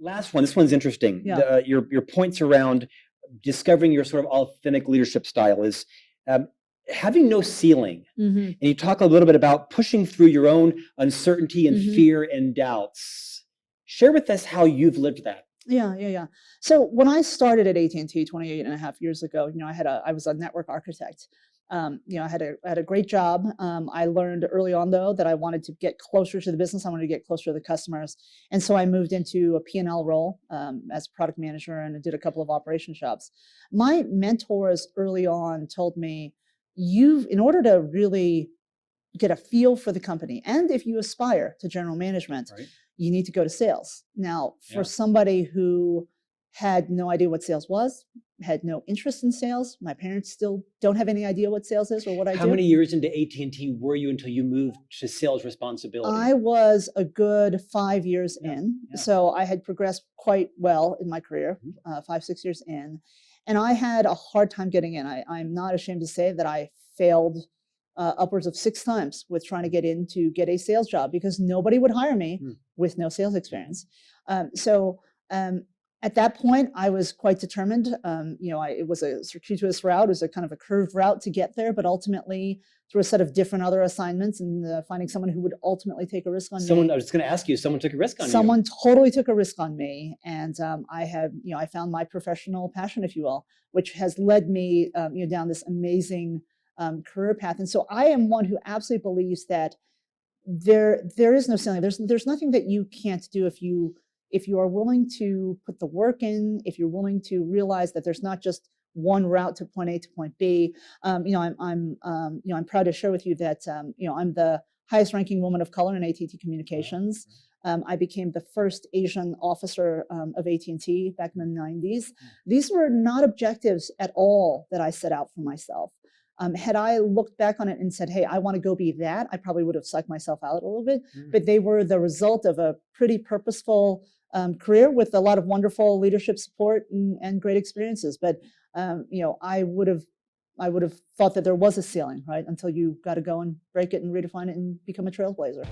Last one. This one's interesting. Yeah. Your points around discovering your sort of authentic leadership style is having no ceiling. And you talk a little bit about pushing through your own uncertainty and fear and doubts. Share with us how you've lived that. Yeah. So when I started at AT&T 28 and a half years ago, I was a network architect. I had a great job. I learned early on, though, that I wanted to get closer to the business. I wanted to get closer to the customers. And so I moved into a P&L role as product manager and did a couple of operation jobs. My mentors early on told me, in order to really get a feel for the company, and if you aspire to general management, Right. you need to go to sales. Now, for somebody who had no idea what sales was, had no interest in sales, my parents still don't have any idea what sales is or what I do. How many years into AT&T were you until you moved to sales responsibility? I was a good 5 years in. So I had progressed quite well in my career, 5-6 years in. And I had a hard time getting in. I'm not ashamed to say that I failed upwards of 6 times with trying to get get a sales job because nobody would hire me with no sales experience. At that point, I was quite determined. It was a circuitous route. It was a kind of a curved route to get there, but ultimately through a set of different other assignments and finding someone who would ultimately take a risk on me. I was going to ask you, someone took a risk on you. Someone totally took a risk on me. And I found my professional passion, if you will, which has led me down this amazing career path. And so I am one who absolutely believes that there is no ceiling. There's nothing that you can't do if you are willing to put the work in, if you're willing to realize that there's not just one route to point A to point B. I'm proud to share with you that I'm the highest ranking woman of color in AT&T communications. I became the first Asian officer of AT&T back in the 90s. These were not objectives at all that I set out for myself. Had I looked back on it and said, hey, I want to go be that, I probably would have psyched myself out a little bit. But they were the result of a pretty purposeful career with a lot of wonderful leadership support and great experiences. But I would have thought that there was a ceiling, right? Until you got to go and break it and redefine it and become a trailblazer.